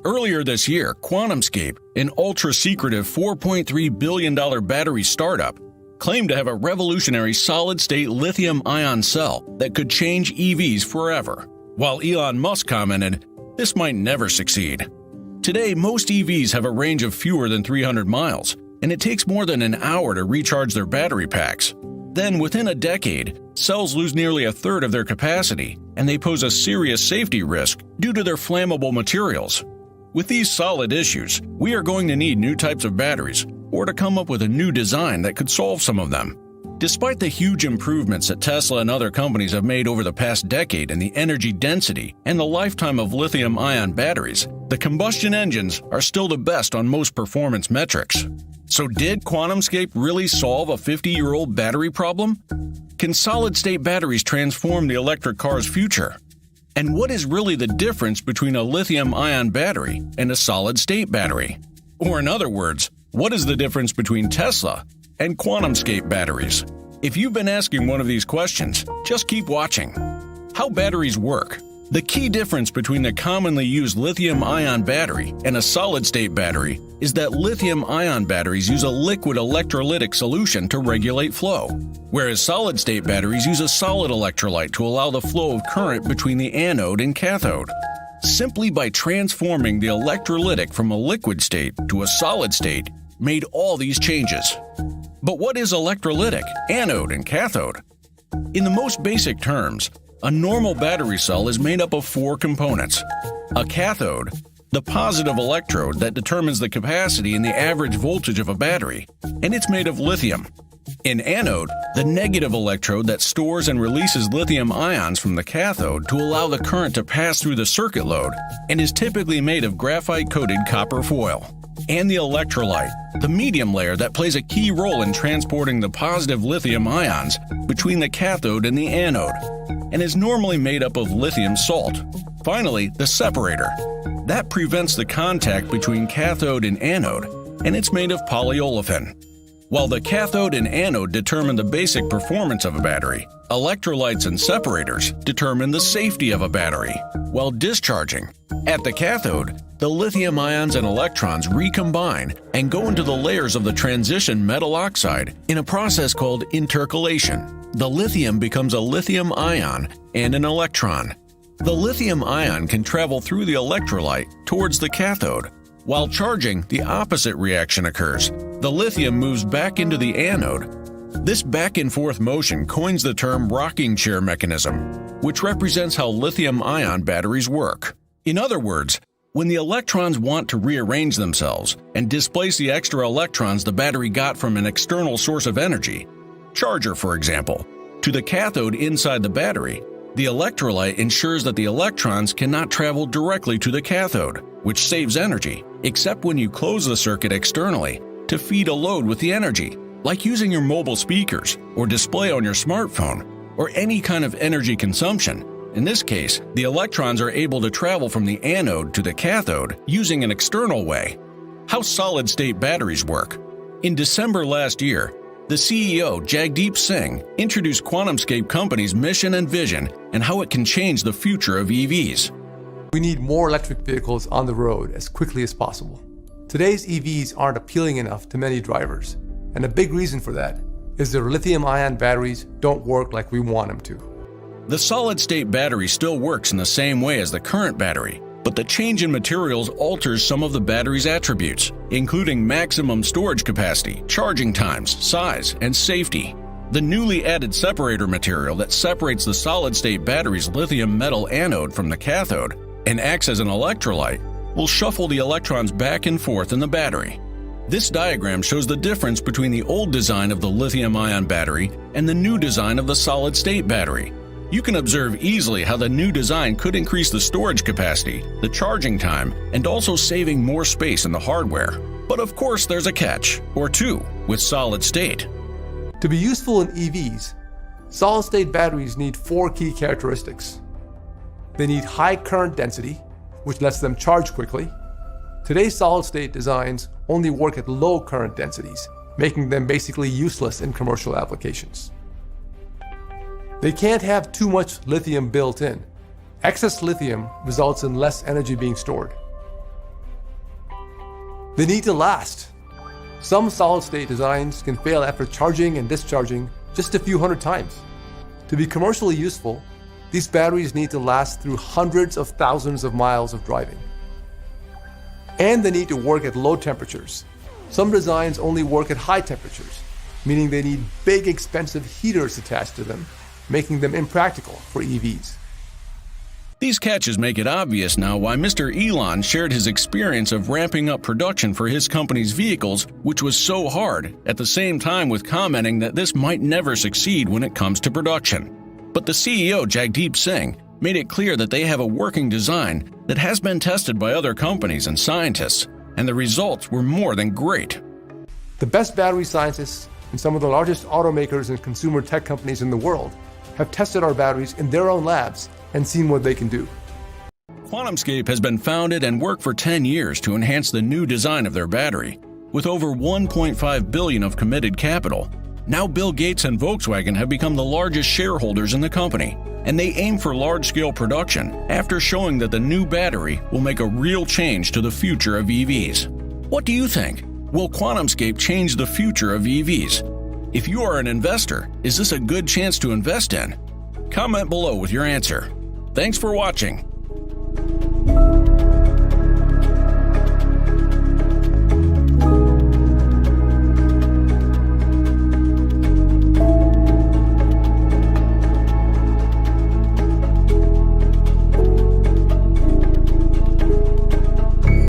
Earlier this year, QuantumScape, an ultra-secretive $4.3 billion battery startup, claimed to have a revolutionary solid-state lithium-ion cell that could change EVs forever, while Elon Musk commented, "This might never succeed." Today, most EVs have a range of fewer than 300 miles, and it takes more than an hour to recharge their battery packs. Then, within a decade, cells lose nearly a third of their capacity, and they pose a serious safety risk due to their flammable materials. With these solid issues, we are going to need new types of batteries, or to come up with a new design that could solve some of them. Despite the huge improvements that Tesla and other companies have made over the past decade in the energy density and the lifetime of lithium-ion batteries, the combustion engines are still the best on most performance metrics. So did QuantumScape really solve a 50-year-old battery problem? Can solid-state batteries transform the electric car's future? And what is really the difference between a lithium-ion battery and a solid-state battery? Or in other words, what is the difference between Tesla and QuantumScape batteries? If you've been asking one of these questions, just keep watching. How batteries work. The key difference between the commonly used lithium-ion battery and a solid-state battery is that lithium-ion batteries use a liquid electrolytic solution to regulate flow, whereas solid-state batteries use a solid electrolyte to allow the flow of current between the anode and cathode. Simply by transforming the electrolytic from a liquid state to a solid state made all these changes. But what is electrolytic, anode, and cathode? In the most basic terms, a normal battery cell is made up of 4 components. A cathode, the positive electrode that determines the capacity and the average voltage of a battery, and it's made of lithium. An anode, the negative electrode that stores and releases lithium ions from the cathode to allow the current to pass through the circuit load, and is typically made of graphite-coated copper foil. And the electrolyte, the medium layer that plays a key role in transporting the positive lithium ions between the cathode and the anode, and is normally made up of lithium salt. Finally, the separator. That prevents the contact between cathode and anode, and it's made of polyolefin. While the cathode and anode determine the basic performance of a battery, electrolytes and separators determine the safety of a battery while discharging. At the cathode, the lithium ions and electrons recombine and go into the layers of the transition metal oxide in a process called intercalation. The lithium becomes a lithium ion and an electron. The lithium ion can travel through the electrolyte towards the cathode. While charging, the opposite reaction occurs. The lithium moves back into the anode. This back-and-forth motion coins the term rocking chair mechanism, which represents how lithium-ion batteries work. In other words, when the electrons want to rearrange themselves and displace the extra electrons the battery got from an external source of energy, charger for example, to the cathode inside the battery, the electrolyte ensures that the electrons cannot travel directly to the cathode, which saves energy, except when you close the circuit externally to feed a load with the energy, like using your mobile speakers or display on your smartphone, or any kind of energy consumption. In this case, the electrons are able to travel from the anode to the cathode using an external way. How solid-state batteries work. In December last year, the CEO, Jagdeep Singh, introduced QuantumScape Company's mission and vision and how it can change the future of EVs. We need more electric vehicles on the road as quickly as possible. Today's EVs aren't appealing enough to many drivers, and a big reason for that is their lithium-ion batteries don't work like we want them to. The solid-state battery still works in the same way as the current battery, but the change in materials alters some of the battery's attributes, including maximum storage capacity, charging times, size, and safety. The newly added separator material that separates the solid-state battery's lithium metal anode from the cathode and acts as an electrolyte will shuffle the electrons back and forth in the battery. This diagram shows the difference between the old design of the lithium-ion battery and the new design of the solid-state battery. You can observe easily how the new design could increase the storage capacity, the charging time, and also saving more space in the hardware. But of course there's a catch, or two, with solid state. To be useful in EVs, solid-state batteries need 4 key characteristics. They need high current density, which lets them charge quickly. Today's solid-state designs only work at low current densities, making them basically useless in commercial applications. They can't have too much lithium built in. Excess lithium results in less energy being stored. They need to last. Some solid-state designs can fail after charging and discharging just a few hundred times. To be commercially useful, these batteries need to last through hundreds of thousands of miles of driving. And they need to work at low temperatures. Some designs only work at high temperatures, meaning they need big, expensive heaters attached to them, making them impractical for EVs. These catches make it obvious now why Mr. Elon shared his experience of ramping up production for his company's vehicles, which was so hard, at the same time with commenting that this might never succeed when it comes to production. But the CEO, Jagdeep Singh, made it clear that they have a working design that has been tested by other companies and scientists, and the results were more than great. The best battery scientists and some of the largest automakers and consumer tech companies in the world have tested our batteries in their own labs and seen what they can do. QuantumScape has been founded and worked for 10 years to enhance the new design of their battery. With over $1.5 billion of committed capital, now Bill Gates and Volkswagen have become the largest shareholders in the company, and they aim for large-scale production after showing that the new battery will make a real change to the future of EVs. What do you think? Will QuantumScape change the future of EVs? If you are an investor, is this a good chance to invest in? Comment below with your answer. Thanks for watching.